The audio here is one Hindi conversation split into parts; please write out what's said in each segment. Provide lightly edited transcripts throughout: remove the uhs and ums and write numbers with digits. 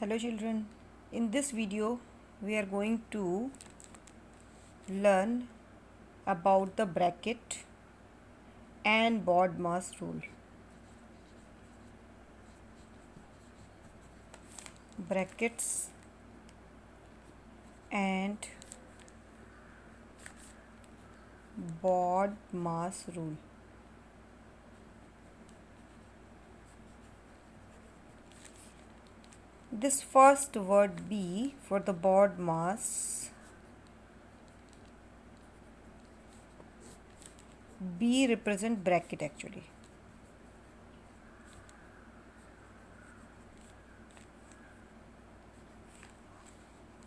Hello children, in this video we are going to learn about the bracket and BODMAS rule. Brackets and BODMAS rule. This first word B for the BODMAS, B represent bracket actually.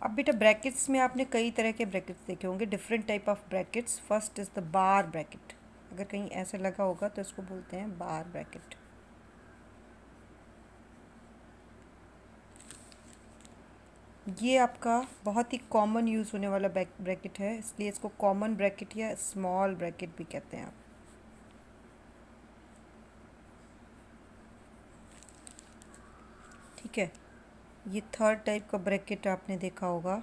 अब बेटा ब्रैकेट्स में आपने कई तरह के ब्रैकेट्स देखे होंगे, different type of brackets. First is the bar bracket. अगर कहीं ऐसे लगा होगा तो इसको बोलते हैं बार ब्रैकेट. ये आपका बहुत ही कॉमन यूज़ होने वाला ब्रैकेट है, इसलिए इसको कॉमन ब्रैकेट या स्मॉल ब्रैकेट भी कहते हैं आप. ठीक है, ये थर्ड टाइप का ब्रैकेट आपने देखा होगा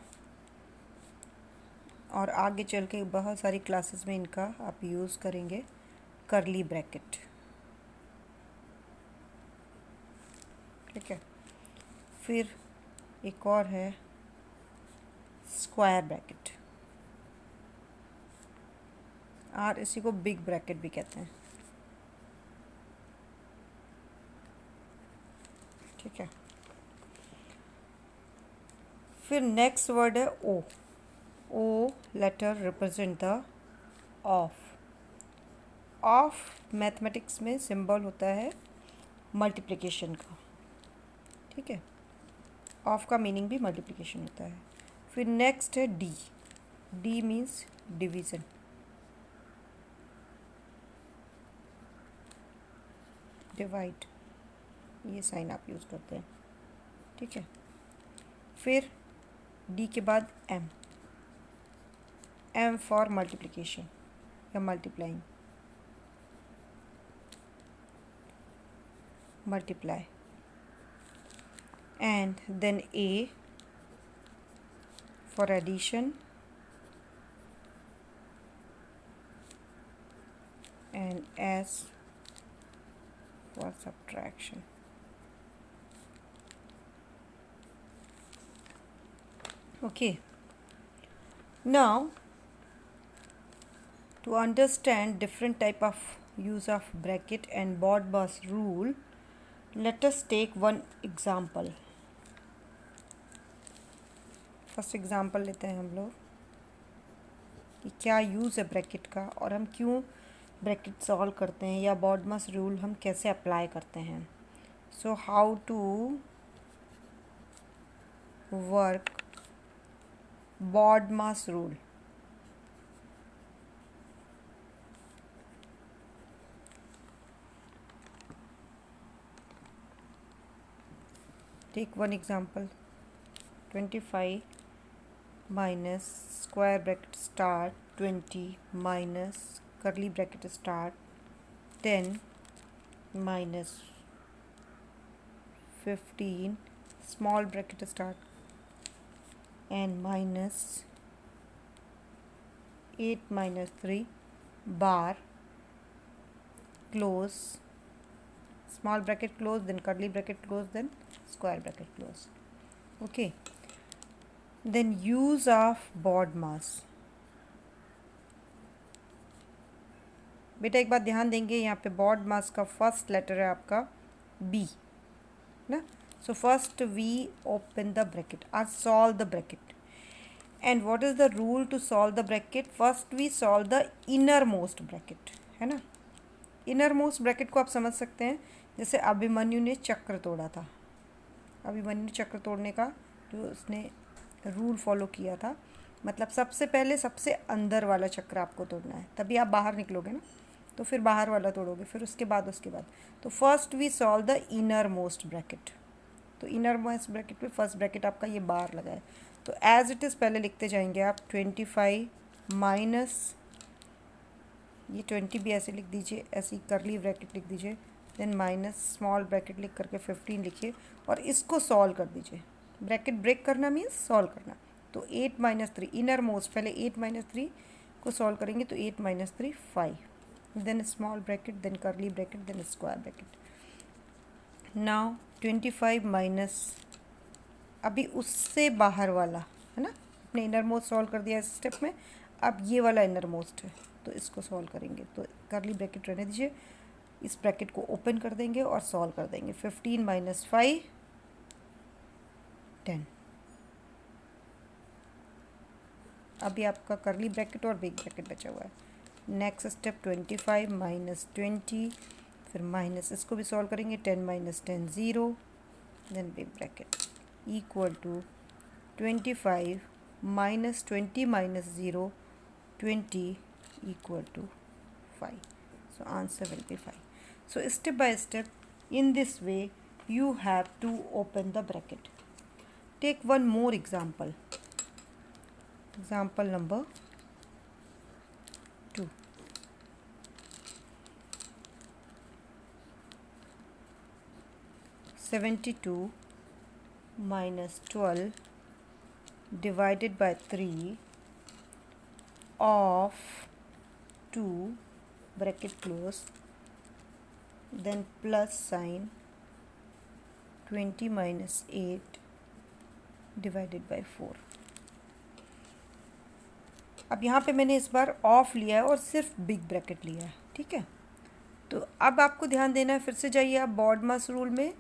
और आगे चल के बहुत सारी क्लासेस में इनका आप यूज़ करेंगे. Curly bracket. ठीक है, फिर एक और है स्क्वायर ब्रैकेट और इसी को बिग ब्रैकेट भी कहते हैं. ठीक है, फिर नेक्स्ट वर्ड है O. O letter represent the of. Of mathematics में सिंबल होता है मल्टीप्लिकेशन का. ठीक है, ऑफ का मीनिंग भी मल्टीप्लिकेशन होता है. फिर नेक्स्ट है D. D means division. Divide, ये साइन आप यूज़ करते हैं. ठीक है, फिर डी के बाद एम. एम फॉर मल्टीप्लिकेशन या multiplying. Multiply. And then A for addition and S for subtraction. Okay, now to understand different type of use of bracket and BODMAS rule, let us take one example. First example लेते हैं हम लोग कि क्या यूज़ है ब्रैकेट का और हम क्यों ब्रैकेट सॉल्व करते हैं या BODMAS रूल हम कैसे अप्लाई करते हैं. So how to work BODMAS rule. Take one example. 25 minus square bracket start 20 minus curly bracket start 10 minus 15 small bracket start and minus 8 minus 3 bar close, small bracket close, then curly bracket close, then square bracket close. Okay, then use of BODMAS. बेटा एक बात ध्यान देंगे, यहाँ पे BODMAS का फर्स्ट लेटर है आपका B ना. So first we open the bracket और solve the bracket. And what is the rule to solve the bracket? First we solve the inner most bracket, है ना. इनर मोस्ट ब्रैकेट को आप समझ सकते हैं जैसे अभिमन्यु ने चक्र तोड़ा था. अभिमन्यु ने चक्र तोड़ने का जो उसने रूल फॉलो किया था, मतलब सबसे पहले सबसे अंदर वाला चक्र आपको तोड़ना है, तभी आप बाहर निकलोगे ना. तो फिर बाहर वाला तोड़ोगे, फिर उसके बाद तो first we solve the inner most bracket. तो इनर मोस्ट ब्रैकेट में फर्स्ट ब्रैकेट आपका ये बार लगा है, तो एज इट इज़ पहले लिखते जाएंगे आप. 25 माइनस ये 20 भी ऐसे लिख दीजिए, ऐसी करली ब्रैकेट लिख दीजिए, देन माइनस स्मॉल ब्रैकेट लिख करके 15 लिखिए और इसको सॉल्व कर दीजिए. ब्रैकेट ब्रेक करना मीन्स सॉल्व करना। तो 8 माइनस 3 इनर मोस्ट, पहले 8 माइनस 3 को सॉल्व करेंगे तो 8 minus 3 5, then small bracket, then curly bracket, then square bracket. Now 25 minus, अभी उससे बाहर वाला है ना, अपने इनर मोस्ट सॉल्व कर दिया इस स्टेप में, अब ये वाला इनर मोस्ट है तो इसको सॉल्व करेंगे। तो कर्ली ब्रैकेट रहने दीजिए, इस ब्रैकेट को ओपन कर देंगे और सॉल्व कर देंगे। 15 माइनस 5 10। अभी आपका कर्ली ब्रैकेट और बिग ब्रैकेट बचा हुआ है। नेक्स्ट स्टेप 25 माइनस 20, फिर माइनस इसको भी सॉल्व करेंगे। 10 minus 10 0, then big bracket equal to 25 minus 20 minus 0, 20 equal to 5. So answer will be 5. So step by step, in this way you have to open the bracket. Take one more example. Example number 2. (72 minus 12 divided by 3 of 2 bracket close, then plus sign 20 minus 8 divided by 4. अब यहाँ पे मैंने इस बार ऑफ लिया है और सिर्फ बिग ब्रैकेट लिया है, ठीक है। तो अब आपको ध्यान देना है, फिर से जाइए आप बॉड मास रूल में,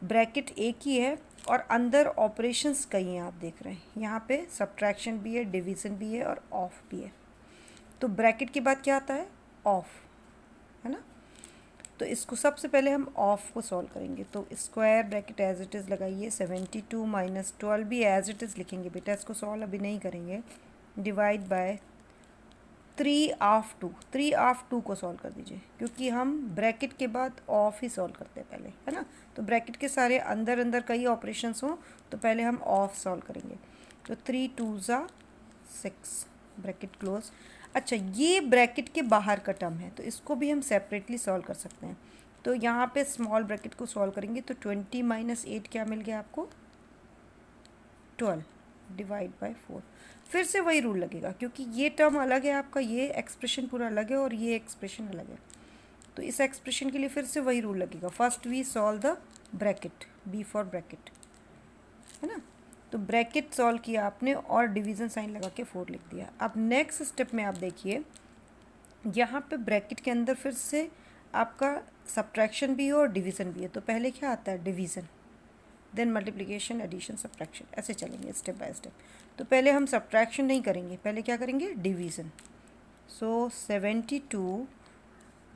ब्रैकेट एक ही है और अंदर ऑपरेशंस कई हैं, आप देख रहे हैं यहाँ पे सब्ट्रैक्शन भी है, डिवीज़न भी है और ऑफ भी है। तो ब्रैकेट के बाद क्या आता है? ऑफ, है ना। तो इसको सबसे पहले हम ऑफ को सॉल्व करेंगे। तो square bracket as it is लगाइए, 72 माइनस 12 भी एज इट इज़ लिखेंगे बेटा, इसको सॉल्व अभी नहीं करेंगे। डिवाइड बाय 3 ऑफ 2, 3 ऑफ 2 को सॉल्व कर दीजिए, क्योंकि हम ब्रैकेट के बाद ऑफ ही सॉल्व करते हैं पहले, है ना। तो ब्रैकेट के सारे अंदर अंदर कई ऑपरेशंस हों तो पहले हम ऑफ सॉल्व करेंगे। तो 3 2 ज़ा 6, ब्रैकेट क्लोज। अच्छा, ये ब्रैकेट के बाहर का टर्म है तो इसको भी हम सेपरेटली सॉल्व कर सकते हैं। तो यहाँ पे स्मॉल ब्रैकेट को सॉल्व करेंगे तो 20 माइनस 8 क्या मिल गया आपको? 12 डिवाइड बाय 4। फिर से वही रूल लगेगा, क्योंकि ये टर्म अलग है आपका, ये एक्सप्रेशन पूरा अलग है और ये एक्सप्रेशन अलग है। तो इस एक्सप्रेशन के लिए फिर से वही रूल लगेगा। First we solve the bracket, B for bracket, है ना। तो ब्रैकेट सॉल्व किया आपने और डिवीज़न साइन लगा के 4 लिख दिया। अब नेक्स्ट स्टेप में आप देखिए, यहाँ पे ब्रैकेट के अंदर फिर से आपका सब्ट्रैक्शन भी है और डिवीज़न भी है। तो पहले क्या आता है? Division, then multiplication, addition, subtraction, ऐसे चलेंगे स्टेप बाय स्टेप। तो पहले हम सब्ट्रैक्शन नहीं करेंगे, पहले क्या करेंगे? डिवीज़न। सो 72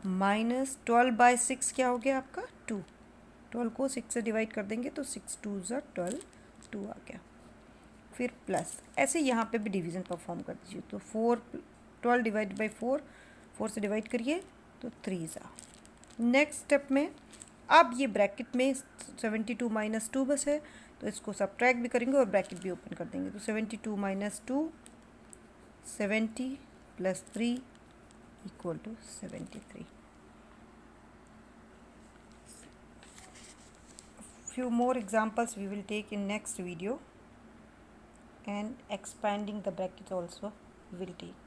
माइनस 12 बाय 6 क्या हो गया आपका? 2। 12 को 6 से डिवाइड कर देंगे तो 6 2 ज़ा 12, 2 आ गया। फिर प्लस, ऐसे यहाँ पे भी डिवीज़न परफॉर्म कर दीजिए। तो 12 डिवाइड बाई 4 से डिवाइड करिए तो 3 ज़ा। नेक्स्ट स्टेप में अब ये ब्रैकेट में 72 माइनस 2 बस है, तो इसको सब्ट्रैक्ट भी करेंगे और ब्रैकेट भी ओपन कर देंगे। तो 72 minus 2, 70 plus 3 equal to 73। Few more examples we will take in next video, and expanding the brackets also we will take.